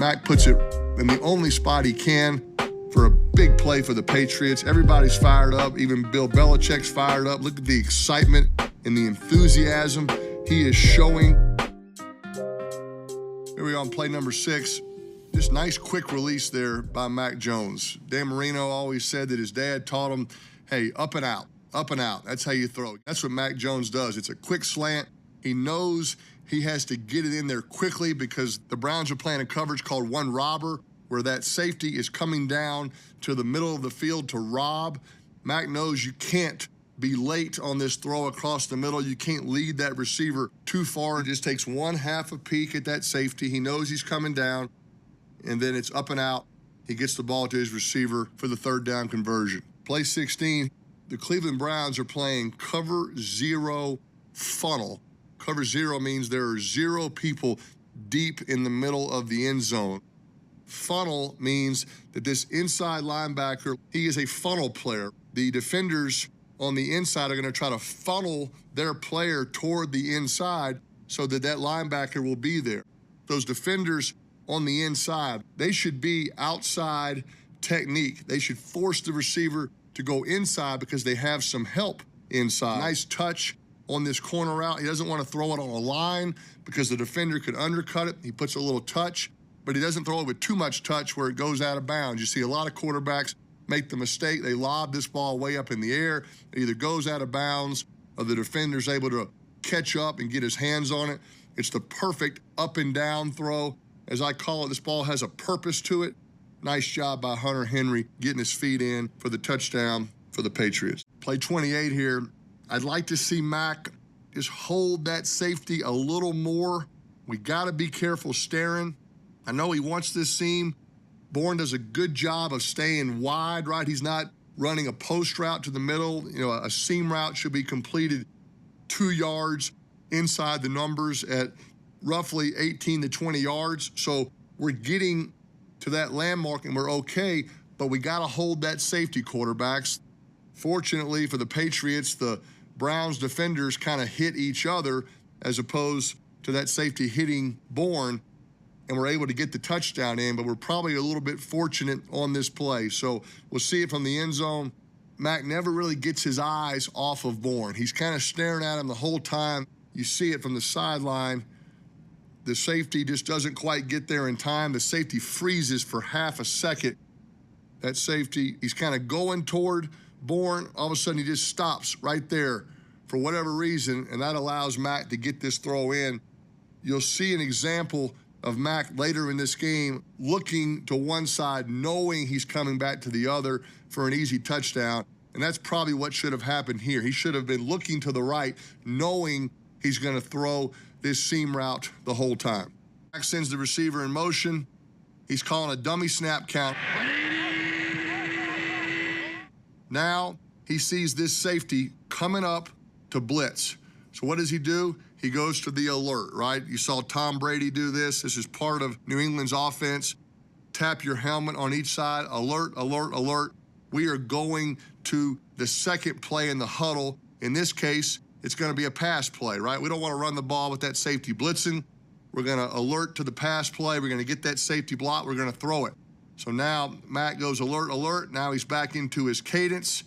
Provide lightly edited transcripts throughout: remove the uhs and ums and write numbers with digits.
Mac puts it in the only spot he can for a big play for the Patriots. Everybody's fired up. Even Bill Belichick's fired up. Look at the excitement and the enthusiasm he is showing. Here we are on play number 6. Just nice quick release there by Mac Jones. Dan Marino always said that his dad taught him, hey, up and out, up and out. That's how you throw. That's what Mac Jones does. It's a quick slant. He knows he has to get it in there quickly because the Browns are playing a coverage called one robber, where that safety is coming down to the middle of the field to rob. Mac knows you can't be late on this throw across the middle. You can't lead that receiver too far. It just takes one half a peek at that safety. He knows he's coming down, and then it's up and out. He gets the ball to his receiver for the third down conversion. Play 16, the Cleveland Browns are playing cover 0 funnel. Cover 0 means there are 0 people deep in the middle of the end zone. Funnel means that this inside linebacker, he is a funnel player. The defenders on the inside are going to try to funnel their player toward the inside so that that linebacker will be there. Those defenders on the inside, they should be outside technique. They should force the receiver to go inside because they have some help inside. Nice touch on this corner route. He doesn't want to throw it on a line because the defender could undercut it. He puts a little touch, but he doesn't throw it with too much touch where it goes out of bounds. You see a lot of quarterbacks make the mistake. They lob this ball way up in the air. It either goes out of bounds or the defender's able to catch up and get his hands on it. It's the perfect up and down throw. As I call it, this ball has a purpose to it. Nice job by Hunter Henry getting his feet in for the touchdown for the Patriots. Play 28 here. I'd like to see Mac just hold that safety a little more. We got to be careful staring. I know he wants this seam. Bourne does a good job of staying wide, right? He's not running a post route to the middle. You know, a seam route should be completed 2 yards inside the numbers at roughly 18 to 20 yards. So we're getting to that landmark and we're okay, but we got to hold that safety, quarterbacks. Fortunately for the Patriots, the Browns defenders kind of hit each other as opposed to that safety hitting Bourne, and we're able to get the touchdown in, but we're probably a little bit fortunate on this play. So we'll see it from the end zone. Mac never really gets his eyes off of Bourne. He's kind of staring at him the whole time. You see it from the sideline. The safety just doesn't quite get there in time. The safety freezes for half a second. That safety, he's kind of going toward Bourne. All of a sudden, he just stops right there for whatever reason, and that allows Mac to get this throw in. You'll see an example of Mac later in this game looking to one side, knowing he's coming back to the other for an easy touchdown, and that's probably what should have happened here. He should have been looking to the right, knowing he's going to throw this seam route the whole time. Mac sends the receiver in motion. He's calling a dummy snap count. Now he sees this safety coming up to blitz. So what does he do? He goes to the alert, right? You saw Tom Brady do this. This is part of New England's offense. Tap your helmet on each side. Alert, alert, alert. We are going to the second play in the huddle. In this case, it's going to be a pass play, right? We don't want to run the ball with that safety blitzing. We're going to alert to the pass play. We're going to get that safety block. We're going to throw it. So now Mac goes alert, alert. Now he's back into his cadence.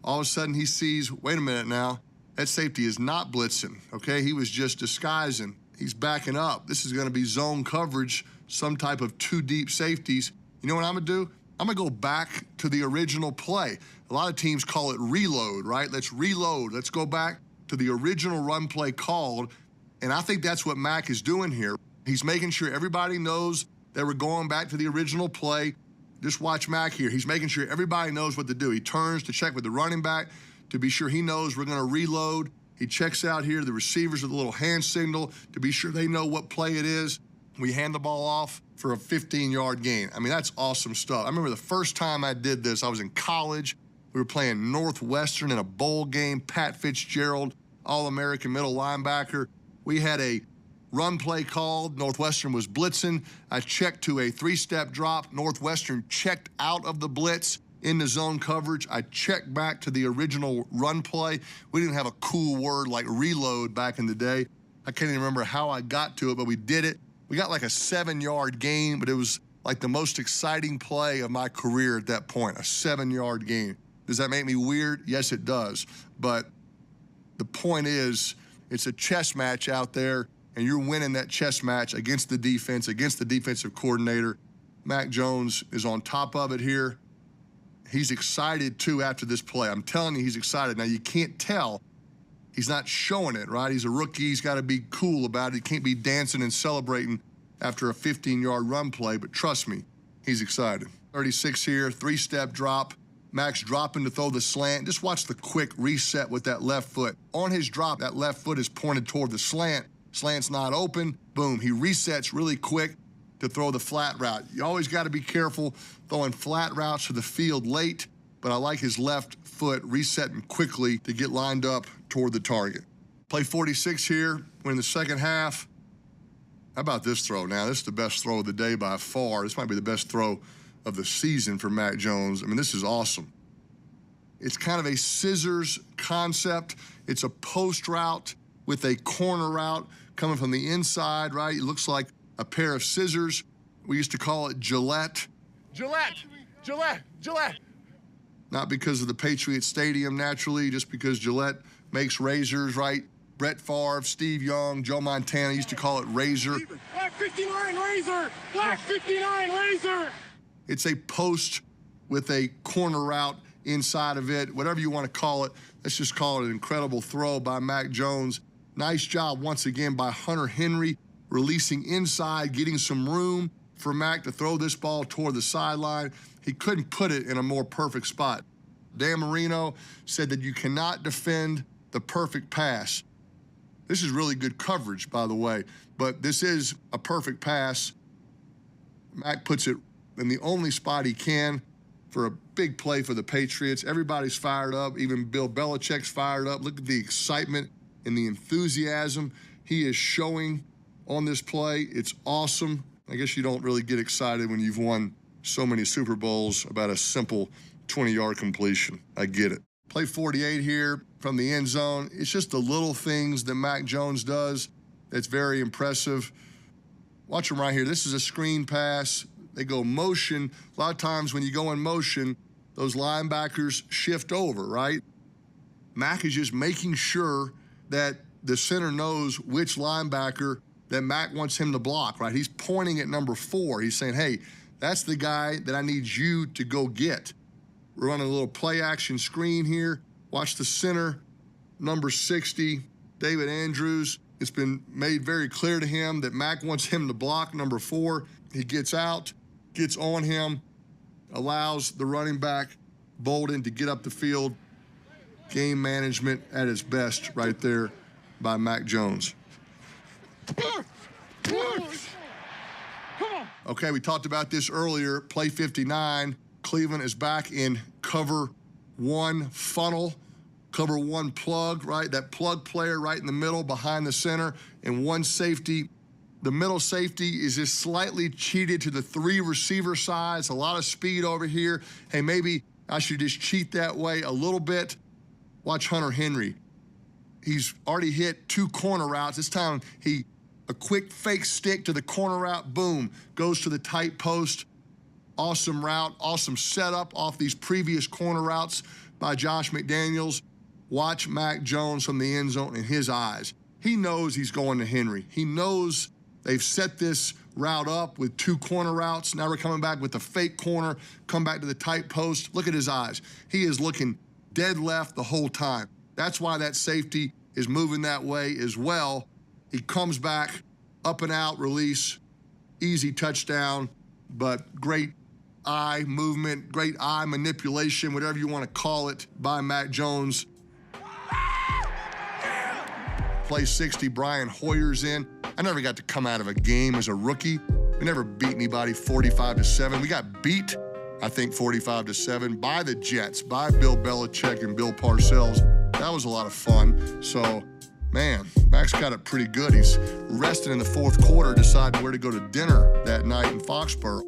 All of a sudden he sees, wait a minute now, that safety is not blitzing, okay? He was just disguising. He's backing up. This is going to be zone coverage, some type of 2 deep safeties. You know what I'm going to do? I'm going to go back to the original play. A lot of teams call it reload, right? Let's reload. Let's go back to the original run play called, and I think that's what Mac is doing here. He's making sure everybody knows that we're going back to the original play. Just watch Mac here. He's making sure everybody knows what to do. He turns to check with the running back to be sure he knows we're going to reload. He checks out here, the receivers with a little hand signal to be sure they know what play it is. We hand the ball off for a 15-yard gain. I mean, that's awesome stuff. I remember the first time I did this, I was in college. We were playing Northwestern in a bowl game. Pat Fitzgerald, All-American middle linebacker. We had a run play called. Northwestern was blitzing. I checked to a 3-step drop. Northwestern checked out of the blitz into zone coverage. I checked back to the original run play. We didn't have a cool word like reload back in the day. I can't even remember how I got to it, but we did it. We got like a 7-yard gain, but it was like the most exciting play of my career at that point, a 7-yard gain. Does that make me weird? Yes, it does. But the point is, it's a chess match out there, and you're winning that chess match against the defense, against the defensive coordinator. Mac Jones is on top of it here. He's excited, too, after this play. I'm telling you, he's excited. Now, you can't tell. He's not showing it, right? He's a rookie. He's got to be cool about it. He can't be dancing and celebrating after a 15-yard run play, but trust me, he's excited. 36 here, 3-step drop. Mac's dropping to throw the slant. Just watch the quick reset with that left foot. On his drop, that left foot is pointed toward the slant. Slant's not open. Boom, he resets really quick to throw the flat route. You always got to be careful throwing flat routes to the field late, but I like his left foot resetting quickly to get lined up toward the target. Play 46 here. We're in the second half. How about this throw now? This is the best throw of the day by far. This might be the best throw of the season for Mac Jones. I mean, this is awesome. It's kind of a scissors concept. It's a post route with a corner route coming from the inside, right? It looks like a pair of scissors. We used to call it Gillette. Gillette, Gillette, Gillette. Not because of the Patriot Stadium, naturally, just because Gillette makes razors, right? Brett Favre, Steve Young, Joe Montana used to call it razor. Black 59 razor! Black 59 razor! It's a post with a corner route inside of it, whatever you want to call it. Let's just call it an incredible throw by Mac Jones. Nice job once again by Hunter Henry, releasing inside, getting some room for Mac to throw this ball toward the sideline. He couldn't put it in a more perfect spot. Dan Marino said that you cannot defend the perfect pass. This is really good coverage, by the way, but this is a perfect pass. Mac puts it in the only spot he can for a big play for the Patriots. Everybody's fired up. Even Bill Belichick's fired up. Look at the excitement and the enthusiasm he is showing on this play. It's awesome. I guess you don't really get excited when you've won so many Super Bowls about a simple 20-yard completion. I get it. Play 48 here from the end zone. It's just the little things that Mac Jones does that's very impressive. Watch him right here. This is a screen pass. They go motion. A lot of times when you go in motion, those linebackers shift over, right? Mac is just making sure that the center knows which linebacker that Mac wants him to block, right? He's pointing at number 4. He's saying, hey, that's the guy that I need you to go get. We're running a little play action screen here. Watch the center, number 60, David Andrews. It's been made very clear to him that Mac wants him to block number 4. He gets out, gets on him, allows the running back, Bolden, to get up the field. Game management at its best right there by Mac Jones. Okay, we talked about this earlier. Play 59. Cleveland is back in cover 1 funnel, cover 1 plug, right? That plug player right in the middle behind the center, and 1 safety. The middle safety is just slightly cheated to the 3 receiver sides. A lot of speed over here. Hey, maybe I should just cheat that way a little bit. Watch Hunter Henry. He's already hit 2 corner routes. This time, a quick fake stick to the corner route, boom, goes to the tight post. Awesome route, awesome setup off these previous corner routes by Josh McDaniels. Watch Mac Jones from the end zone in his eyes. He knows he's going to Henry. He knows they've set this route up with 2 corner routes. Now we're coming back with the fake corner, come back to the tight post. Look at his eyes. He is looking dead left the whole time. That's why that safety is moving that way as well. He comes back, up and out, release, easy touchdown, but great eye movement, great eye manipulation, whatever you want to call it, by Mac Jones. Play 60, Brian Hoyer's in. I never got to come out of a game as a rookie. We never beat anybody 45-7. We got beat, I think, 45-7 by the Jets, by Bill Belichick and Bill Parcells. That was a lot of fun. So, man, Mac's got it pretty good. He's resting in the 4th quarter, deciding where to go to dinner that night in Foxborough.